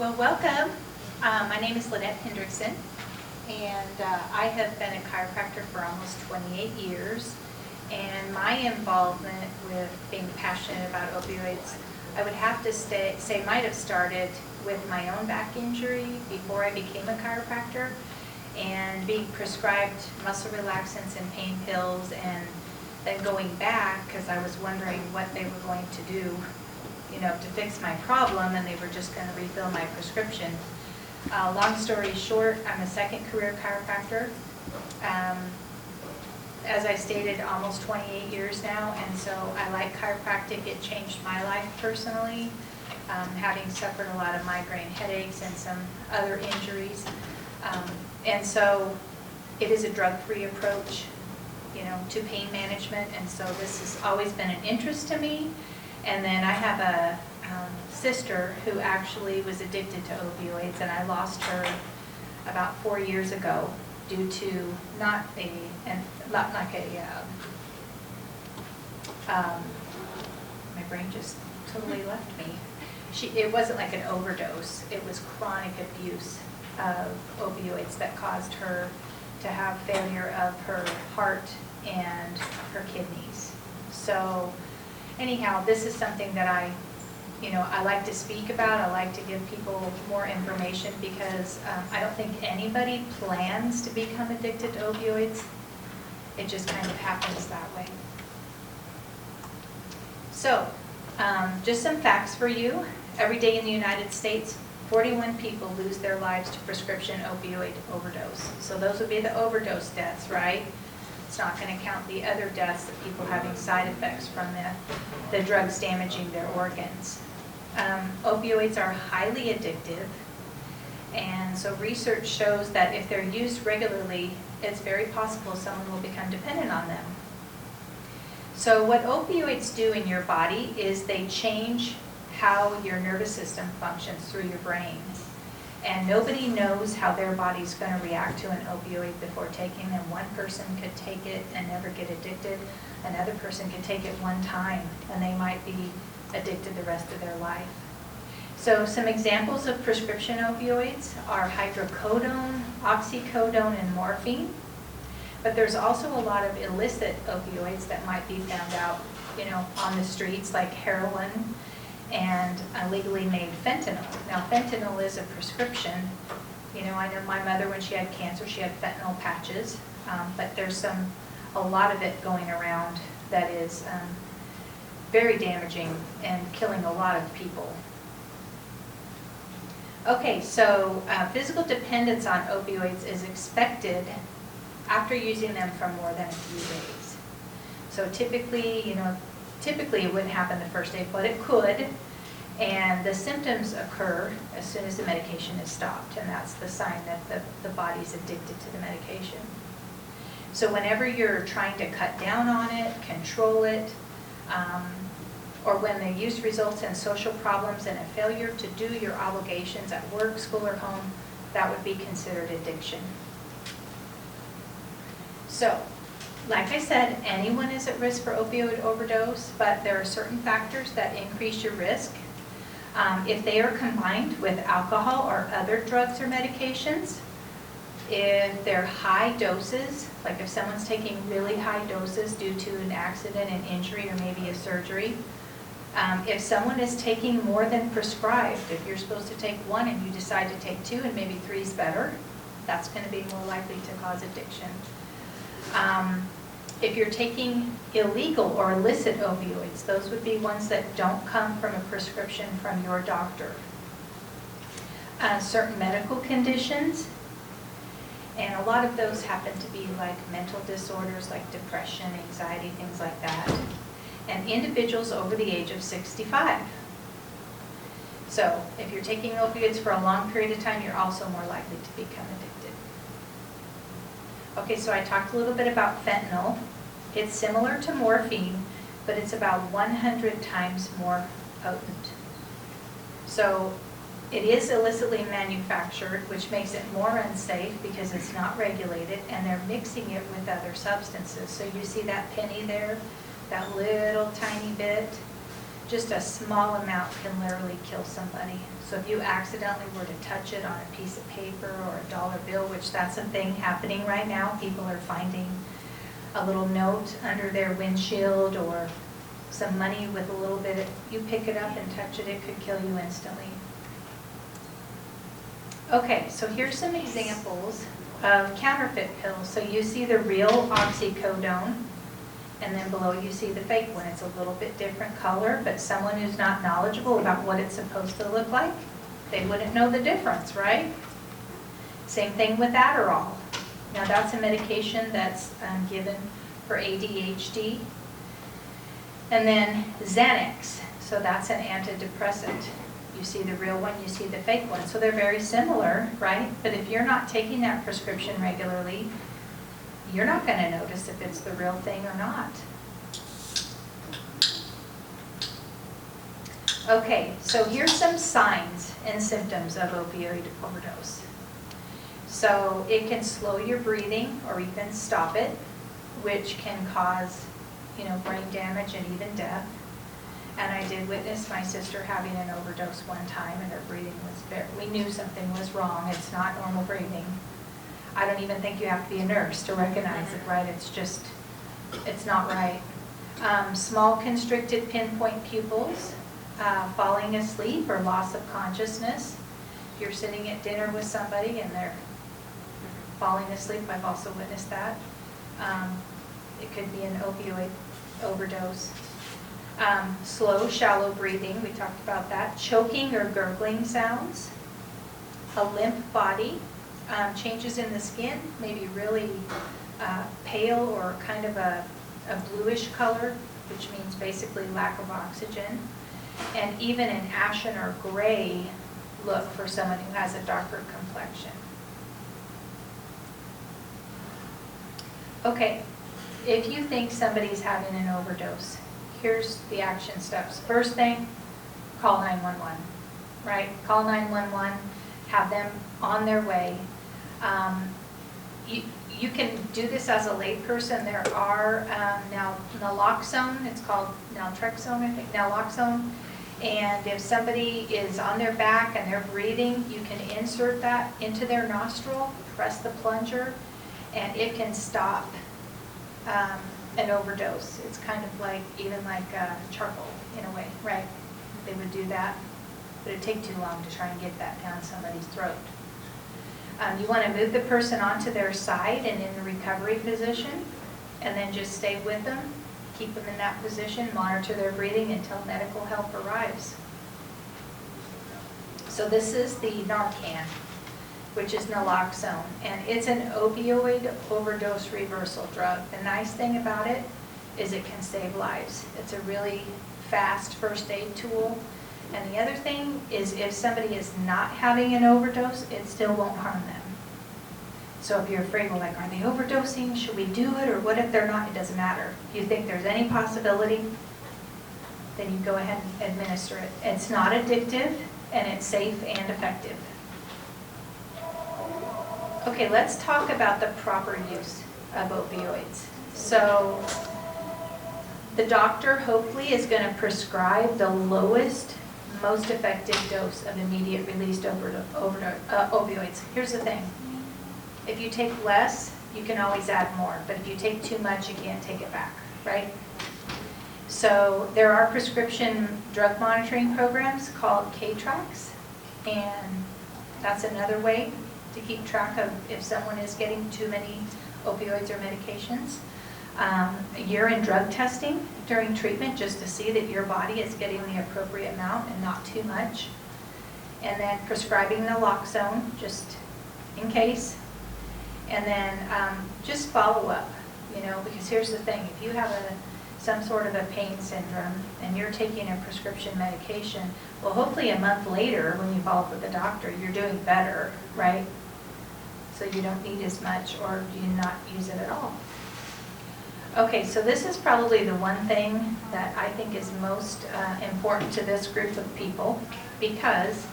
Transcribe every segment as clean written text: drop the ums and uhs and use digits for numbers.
Well, welcome. My name is Lynette Hendrickson, and I have been a chiropractor for almost 28 years. And my involvement with being passionate about opioids, I would have to say might have started with my own back injury before I became a chiropractor, and being prescribed muscle relaxants and pain pills, and then going back because I was wondering what they were going to do, to fix my problem, and they were just going to refill my prescription. Long story short, I'm a second career chiropractor. As I stated, almost 28 years now, and so I like chiropractic. It changed my life personally, having suffered a lot of migraine headaches and some other injuries. And so it is a drug-free approach, to pain management, and so this has always been an interest to me. And then I have a sister who actually was addicted to opioids, and I lost her about 4 years ago due to my brain just totally left me. It wasn't like an overdose, it was chronic abuse of opioids that caused her to have failure of her heart and her kidneys. So anyhow, this is something that I like to speak about. I like to give people more information because I don't think anybody plans to become addicted to opioids. It just kind of happens that way. So, just some facts for you. Every day in the United States, 41 people lose their lives to prescription opioid overdose. So those would be the overdose deaths, right? It's not going to count the other deaths of people having side effects from the drugs damaging their organs. Opioids are highly addictive, and so research shows that if they're used regularly, it's very possible someone will become dependent on them. So what opioids do in your body is they change how your nervous system functions through your brain. And nobody knows how their body's going to react to an opioid before taking them. One person could take it and never get addicted. Another person could take it one time and they might be addicted the rest of their life. So some examples of prescription opioids are hydrocodone, oxycodone, and morphine. But there's also a lot of illicit opioids that might be found out, on the streets, like heroin and illegally made fentanyl. Now, fentanyl is a prescription. I know my mother, when she had cancer, she had fentanyl patches, but there's a lot of it going around that is very damaging and killing a lot of people. Okay, so physical dependence on opioids is expected after using them for more than a few days. So typically, typically it wouldn't happen the first day, but it could, and the symptoms occur as soon as the medication is stopped, and that's the sign that the body's addicted to the medication. So whenever you're trying to cut down on it, control it, or when the use results in social problems and a failure to do your obligations at work, school, or home, that would be considered addiction. So, like I said, anyone is at risk for opioid overdose, but there are certain factors that increase your risk. If they are combined with alcohol or other drugs or medications, if they're high doses, like if someone's taking really high doses due to an accident, an injury, or maybe a surgery, if someone is taking more than prescribed, if you're supposed to take one and you decide to take two and maybe three is better, that's going to be more likely to cause addiction. If you're taking illegal or illicit opioids, those would be ones that don't come from a prescription from your doctor. Certain medical conditions, and a lot of those happen to be like mental disorders like depression, anxiety, things like that, and individuals over the age of 65. So if you're taking opioids for a long period of time, you're also more likely to become addicted. Okay, so I talked a little bit about fentanyl. It's similar to morphine, but it's about 100 times more potent. So it is illicitly manufactured, which makes it more unsafe because it's not regulated, and they're mixing it with other substances. So you see that penny there, that little tiny bit, just a small amount can literally kill somebody. So if you accidentally were to touch it on a piece of paper or a dollar bill, which that's a thing happening right now, people are finding a little note under their windshield or some money with a little bit, you pick it up and touch it, it could kill you instantly. Okay, so here's some examples of counterfeit pills. So you see the real oxycodone, and then below you see the fake one. It's a little bit different color, but someone who's not knowledgeable about what it's supposed to look like, they wouldn't know the difference, right? Same thing with Adderall. Now that's a medication that's given for ADHD. And then Xanax, so that's an antidepressant. You see the real one, you see the fake one. So they're very similar, right? But if you're not taking that prescription regularly, you're not going to notice if it's the real thing or not. Okay, so here's some signs and symptoms of opioid overdose. So it can slow your breathing or even stop it, which can cause, brain damage and even death. And I did witness my sister having an overdose one time, and her breathing was we knew something was wrong. It's not normal breathing. I don't even think you have to be a nurse to recognize it, right? It's not right. Small constricted pinpoint pupils, falling asleep or loss of consciousness. If you're sitting at dinner with somebody and they're falling asleep, I've also witnessed that. It could be an opioid overdose. Slow, shallow breathing, we talked about that. Choking or gurgling sounds. A limp body. Changes in the skin, maybe really pale or kind of a bluish color, which means basically lack of oxygen. And even an ashen or gray look for someone who has a darker complexion. Okay, if you think somebody's having an overdose, here's the action steps. First thing, call 911, right? Call 911, have them on their way. You can do this as a layperson. There are now naloxone, it's called naltrexone, I think, naloxone. And if somebody is on their back and they're breathing, you can insert that into their nostril, press the plunger, and it can stop an overdose. It's kind of like, even like charcoal in a way, right? They would do that, but it'd take too long to try and get that down somebody's throat. You want to move the person onto their side and in the recovery position, and then just stay with them, keep them in that position, monitor their breathing until medical help arrives. So this is the Narcan, which is naloxone, and it's an opioid overdose reversal drug. The nice thing about it is it can save lives. It's a really fast first aid tool. And the other thing is, if somebody is not having an overdose, it still won't harm them. So if you're afraid, well, like, are they overdosing? Should we do it? Or what if they're not? It doesn't matter. If you think there's any possibility, then you go ahead and administer it. It's not addictive, and it's safe and effective. Okay, let's talk about the proper use of opioids. So the doctor hopefully is going to prescribe the lowest, most effective dose of immediate released opioids. Here's the thing. If you take less, you can always add more. But if you take too much, you can't take it back, right? So there are prescription drug monitoring programs called K-Tracks, and that's another way to keep track of if someone is getting too many opioids or medications. Urine drug testing during treatment, just to see that your body is getting the appropriate amount and not too much. And then prescribing naloxone, just in case. And then just follow up, because here's the thing. If you have some sort of a pain syndrome and you're taking a prescription medication, well, hopefully a month later when you follow up with the doctor, you're doing better, right? So you don't need as much, or you not use it at all. Okay, so this is probably the one thing that I think is most important to this group of people, because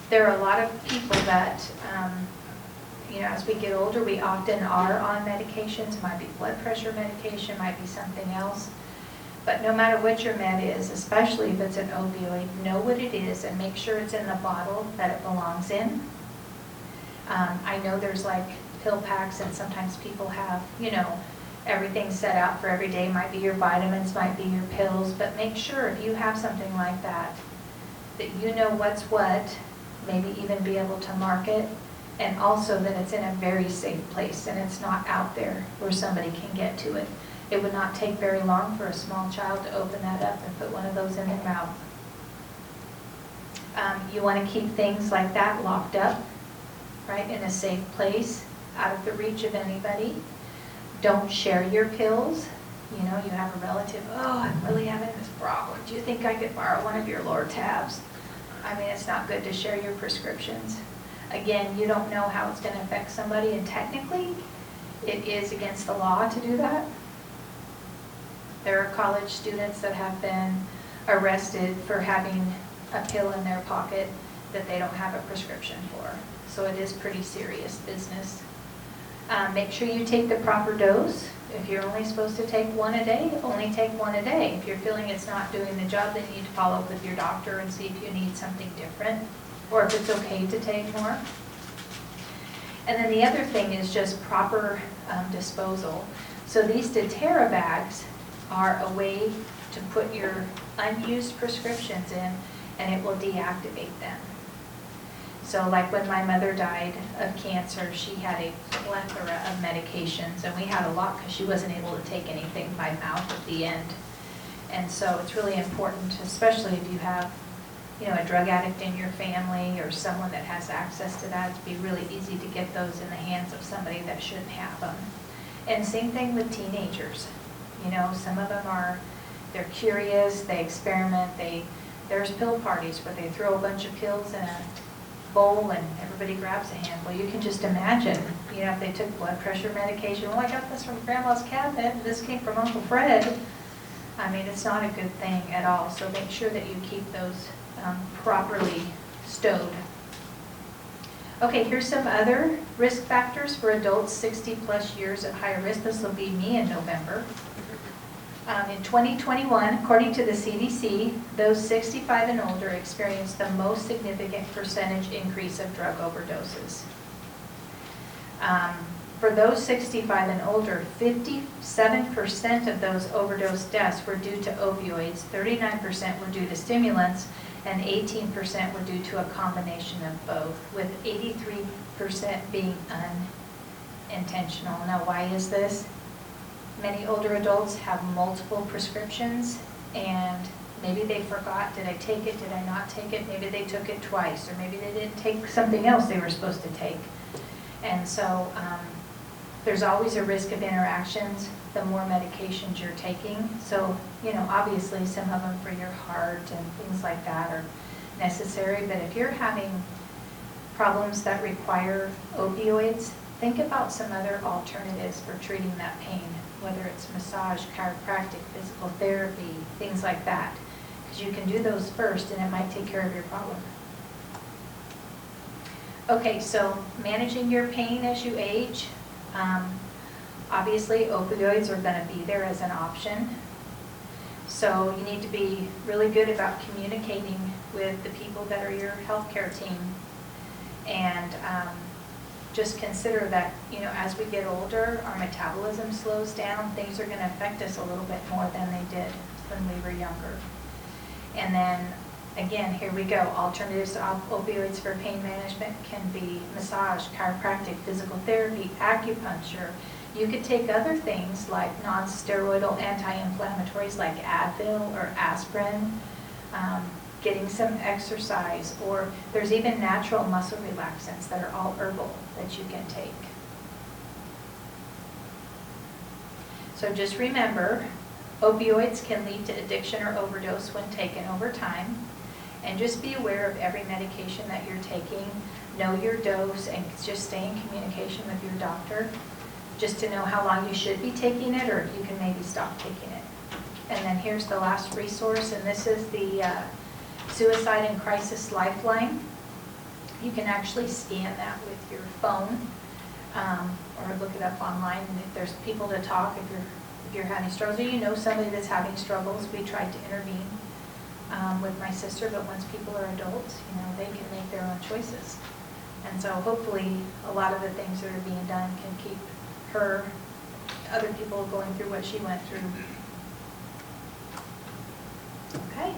there are a lot of people that, as we get older, we often are on medications. It might be blood pressure medication, might be something else. But no matter what your med is, especially if it's an opioid, know what it is and make sure it's in the bottle that it belongs in. I know there's like pill packs, and sometimes people have, you know, everything set out for every day. Might be your vitamins, might be your pills, but make sure if you have something like that, that you know what's what, maybe even be able to mark it, and also that it's in a very safe place and it's not out there where somebody can get to it. It would not take very long for a small child to open that up and put one of those in their mouth. You want to keep things like that locked up, right, in a safe place, out of the reach of anybody. Don't share your pills. You know, you have a relative, oh, I'm really having this problem. Do you think I could borrow one of your Lortabs? I mean, it's not good to share your prescriptions. Again, you don't know how it's going to affect somebody, and technically, it is against the law to do that. There are college students that have been arrested for having a pill in their pocket that they don't have a prescription for. So it is pretty serious business. Make sure you take the proper dose. If you're only supposed to take one a day, only take one a day. If you're feeling it's not doing the job, then you need to follow up with your doctor and see if you need something different, or if it's okay to take more. And then the other thing is just proper disposal. So these doTERRA bags are a way to put your unused prescriptions in, and it will deactivate them. So like when my mother died of cancer, she had a plethora of medications, and we had a lot because she wasn't able to take anything by mouth at the end. And so it's really important, especially if you have, you know, a drug addict in your family or someone that has access to that, it'd be really easy to get those in the hands of somebody that shouldn't have them. And same thing with teenagers. You know, some of them they're curious, they experiment, there's pill parties where they throw a bunch of pills in a bowl and everybody grabs a handful. You can just imagine, you know, if they took blood pressure medication, well, I got this from Grandma's cabinet, and this came from Uncle Fred. I mean, it's not a good thing at all. So make sure that you keep those properly stowed. Okay, here's some other risk factors for adults 60 plus years at high risk. This will be me in November. In 2021, according to the CDC, those 65 and older experienced the most significant percentage increase of drug overdoses. For those 65 and older, 57% of those overdose deaths were due to opioids, 39% were due to stimulants, and 18% were due to a combination of both, with 83% being unintentional. Now, why is this? Many older adults have multiple prescriptions, and maybe they forgot, did I take it, did I not take it? Maybe they took it twice, or maybe they didn't take something else they were supposed to take. And so there's always a risk of interactions the more medications you're taking. So, you know, obviously some of them for your heart and things like that are necessary, but if you're having problems that require opioids, think about some other alternatives for treating that pain, whether it's massage, chiropractic, physical therapy, things like that. Because you can do those first and it might take care of your problem. Okay, so managing your pain as you age. Obviously, opioids are going to be there as an option. So you need to be really good about communicating with the people that are your healthcare team. And just consider that, you know, as we get older, our metabolism slows down. Things are going to affect us a little bit more than they did when we were younger. And then, again, here we go. Alternatives to opioids for pain management can be massage, chiropractic, physical therapy, acupuncture. You could take other things like non-steroidal anti-inflammatories like Advil or aspirin, getting some exercise, or there's even natural muscle relaxants that are all herbal that you can take. So just remember, opioids can lead to addiction or overdose when taken over time. And just be aware of every medication that you're taking. Know your dose and just stay in communication with your doctor just to know how long you should be taking it, or if you can maybe stop taking it. And then here's the last resource, and this is the Suicide and Crisis Lifeline. You can actually scan that with your phone or look it up online. And if there's people to talk, if you're if you're having struggles, or you know somebody that's having struggles, we tried to intervene with my sister, but once people are adults, they can make their own choices. And so hopefully a lot of the things that are being done can keep other people going through what she went through. Okay.